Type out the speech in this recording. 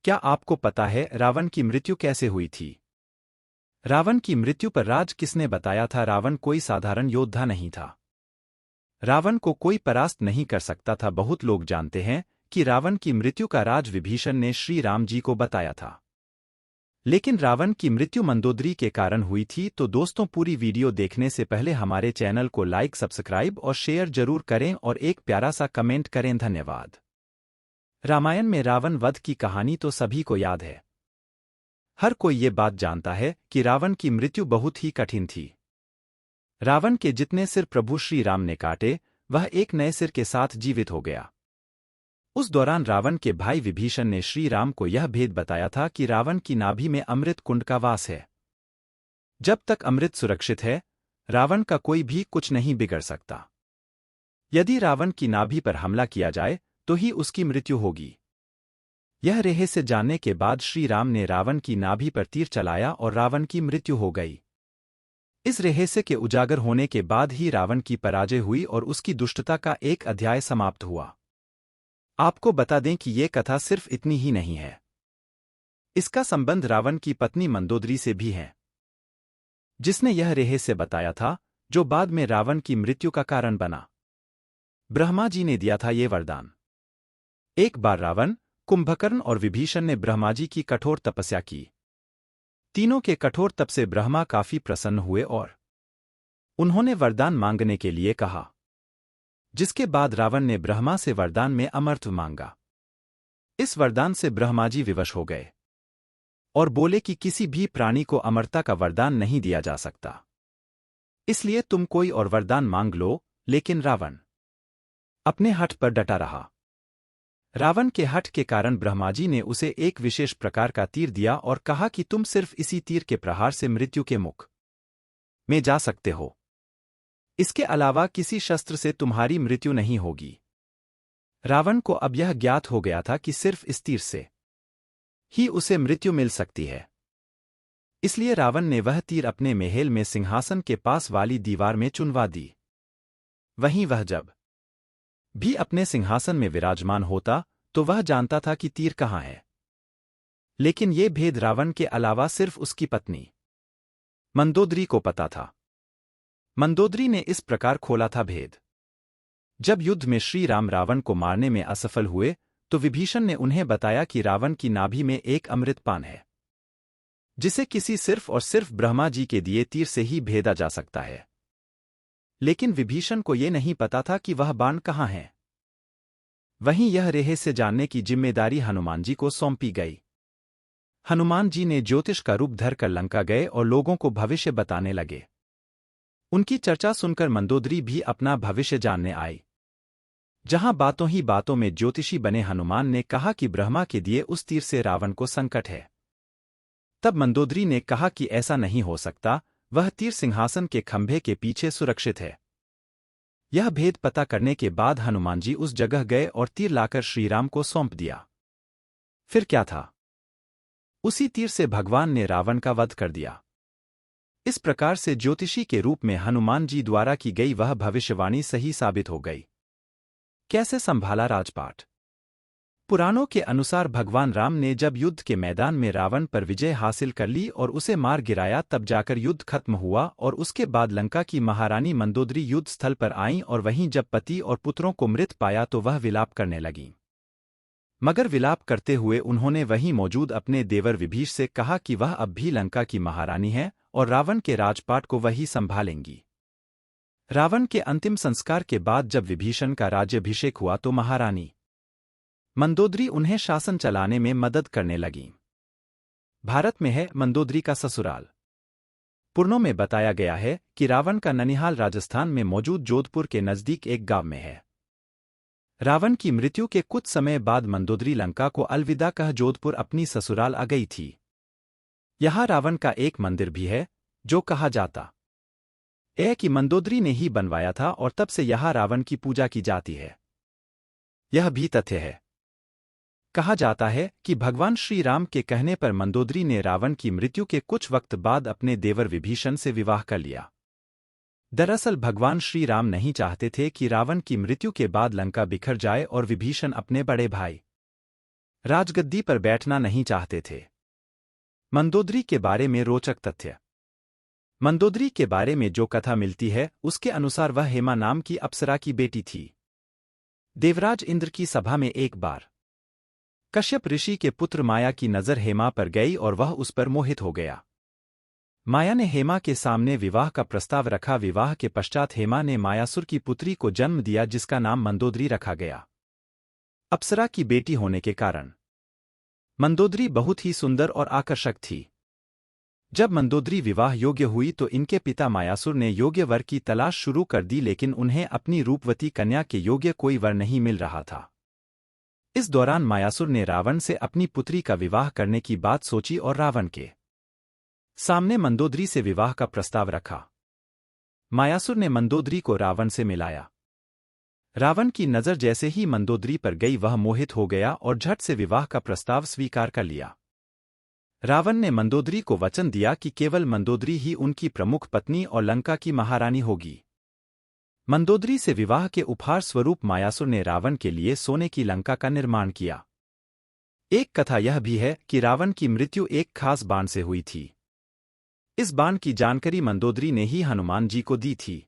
क्या आपको पता है रावण की मृत्यु कैसे हुई थी? रावण की मृत्यु पर राज किसने बताया था? रावण कोई साधारण योद्धा नहीं था। रावण को कोई परास्त नहीं कर सकता था। बहुत लोग जानते हैं कि रावण की मृत्यु का राज विभीषण ने श्री राम जी को बताया था। लेकिन रावण की मृत्यु मंदोदरी के कारण हुई थी। तो दोस्तों, पूरी वीडियो देखने से पहले हमारे चैनल को लाइक, सब्सक्राइब और शेयर जरूर करें और एक प्यारा सा कमेंट करें। धन्यवाद। रामायण में रावण वध की कहानी तो सभी को याद है। हर कोई ये बात जानता है कि रावण की मृत्यु बहुत ही कठिन थी। रावण के जितने सिर प्रभु श्री राम ने काटे, वह एक नए सिर के साथ जीवित हो गया। उस दौरान रावण के भाई विभीषण ने श्री राम को यह भेद बताया था कि रावण की नाभि में अमृत कुंड का वास है। जब तक अमृत सुरक्षित है, रावण का कोई भी कुछ नहीं बिगड़ सकता। यदि रावण की नाभि पर हमला किया जाए तो ही उसकी मृत्यु होगी। यह रहस्य जानने के बाद श्री राम ने रावण की नाभि पर तीर चलाया और रावण की मृत्यु हो गई। इस रहस्य के उजागर होने के बाद ही रावण की पराजय हुई और उसकी दुष्टता का एक अध्याय समाप्त हुआ। आपको बता दें कि ये कथा सिर्फ इतनी ही नहीं है। इसका संबंध रावण की पत्नी मंदोदरी से भी है, जिसने यह रहस्य बताया था, जो बाद में रावण की मृत्यु का कारण बना। ब्रह्मा जी ने दिया था ये वरदान। एक बार रावण, कुंभकर्ण और विभीषण ने ब्रह्मा जी की कठोर तपस्या की। तीनों के कठोर तप से ब्रह्मा काफी प्रसन्न हुए और उन्होंने वरदान मांगने के लिए कहा, जिसके बाद रावण ने ब्रह्मा से वरदान में अमरत्व मांगा। इस वरदान से ब्रह्मा जी विवश हो गए और बोले कि किसी भी प्राणी को अमरता का वरदान नहीं दिया जा सकता, इसलिए तुम कोई और वरदान मांग लो। लेकिन रावण अपने हठ पर डटा रहा। रावण के हठ के कारण ब्रह्मा जी ने उसे एक विशेष प्रकार का तीर दिया और कहा कि तुम सिर्फ इसी तीर के प्रहार से मृत्यु के मुख में जा सकते हो। इसके अलावा किसी शस्त्र से तुम्हारी मृत्यु नहीं होगी। रावण को अब यह ज्ञात हो गया था कि सिर्फ इस तीर से ही उसे मृत्यु मिल सकती है। इसलिए रावण ने वह तीर अपने महल में सिंहासन के पास वाली दीवार में चुनवा दी। वहीं वह जब भी अपने सिंहासन में विराजमान होता तो वह जानता था कि तीर कहाँ है। लेकिन ये भेद रावण के अलावा सिर्फ उसकी पत्नी मंदोदरी को पता था। मंदोदरी ने इस प्रकार खोला था भेद। जब युद्ध में श्री राम रावण को मारने में असफल हुए तो विभीषण ने उन्हें बताया कि रावण की नाभि में एक अमृत पान है, जिसे किसी सिर्फ और सिर्फ ब्रह्मा जी के दिए तीर से ही भेदा जा सकता है। लेकिन विभीषण को ये नहीं पता था कि वह बाण कहाँ है। वहीं यह रहस्य जानने की जिम्मेदारी हनुमान जी को सौंपी गई। हनुमान जी ने ज्योतिष का रूप धरकर लंका गए और लोगों को भविष्य बताने लगे। उनकी चर्चा सुनकर मंदोदरी भी अपना भविष्य जानने आई। जहां बातों ही बातों में ज्योतिषी बने हनुमान ने कहा कि ब्रह्मा के दिए उस तीर से रावण को संकट है। तब मंदोदरी ने कहा कि ऐसा नहीं हो सकता, वह तीर सिंहासन के खंभे के पीछे सुरक्षित है। यह भेद पता करने के बाद हनुमान जी उस जगह गए और तीर लाकर श्रीराम को सौंप दिया। फिर क्या था? उसी तीर से भगवान ने रावण का वध कर दिया। इस प्रकार से ज्योतिषी के रूप में हनुमान जी द्वारा की गई वह भविष्यवाणी सही साबित हो गई। कैसे संभाला राजपाट? पुराणों के अनुसार भगवान राम ने जब युद्ध के मैदान में रावण पर विजय हासिल कर ली और उसे मार गिराया, तब जाकर युद्ध खत्म हुआ और उसके बाद लंका की महारानी मंदोदरी युद्ध स्थल पर आईं और वहीं जब पति और पुत्रों को मृत पाया तो वह विलाप करने लगीं। मगर विलाप करते हुए उन्होंने वहीं मौजूद अपने देवर विभीष से कहा कि वह अब भी लंका की महारानी है और रावण के राजपाट को वही संभालेंगी। रावण के अंतिम संस्कार के बाद जब विभीषण का राज्याभिषेक हुआ तो महारानी मंदोदरी उन्हें शासन चलाने में मदद करने लगीं। भारत में है मंदोदरी का ससुराल। पुराणों में बताया गया है कि रावण का ननिहाल राजस्थान में मौजूद जोधपुर के नजदीक एक गांव में है। रावण की मृत्यु के कुछ समय बाद मंदोदरी लंका को अलविदा कह जोधपुर अपनी ससुराल आ गई थी। यहाँ रावण का एक मंदिर भी है, जो कहा जाता है कि मंदोदरी ने ही बनवाया था और तब से यहाँ रावण की पूजा की जाती है। यह भी तथ्य है। कहा जाता है कि भगवान श्री राम के कहने पर मंदोदरी ने रावण की मृत्यु के कुछ वक्त बाद अपने देवर विभीषण से विवाह कर लिया। दरअसल भगवान श्री राम नहीं चाहते थे कि रावण की मृत्यु के बाद लंका बिखर जाए और विभीषण अपने बड़े भाई राजगद्दी पर बैठना नहीं चाहते थे। मंदोदरी के बारे में रोचक तथ्य। मंदोदरी के बारे में जो कथा मिलती है उसके अनुसार वह हेमा नाम की अप्सरा की बेटी थी। देवराज इंद्र की सभा में एक बार कश्यप ऋषि के पुत्र माया की नजर हेमा पर गई और वह उस पर मोहित हो गया। माया ने हेमा के सामने विवाह का प्रस्ताव रखा। विवाह के पश्चात हेमा ने मायासुर की पुत्री को जन्म दिया जिसका नाम मंदोदरी रखा गया। अप्सरा की बेटी होने के कारण मंदोदरी बहुत ही सुंदर और आकर्षक थी। जब मंदोदरी विवाह योग्य हुई तो इनके पिता मायासुर ने योग्य वर की तलाश शुरू कर दी, लेकिन उन्हें अपनी रूपवती कन्या के योग्य कोई वर नहीं मिल रहा था। इस दौरान मायासुर ने रावण से अपनी पुत्री का विवाह करने की बात सोची और रावण के सामने मंदोदरी से विवाह का प्रस्ताव रखा। मायासुर ने मंदोदरी को रावण से मिलाया। रावण की नजर जैसे ही मंदोदरी पर गई वह मोहित हो गया और झट से विवाह का प्रस्ताव स्वीकार कर लिया। रावण ने मंदोदरी को वचन दिया कि केवल मंदोदरी ही उनकी प्रमुख पत्नी और लंका की महारानी होगी। मंदोदरी से विवाह के उपहार स्वरूप मायासुर ने रावण के लिए सोने की लंका का निर्माण किया। एक कथा यह भी है कि रावण की मृत्यु एक खास बाण से हुई थी। इस बाण की जानकारी मंदोदरी ने ही हनुमान जी को दी थी।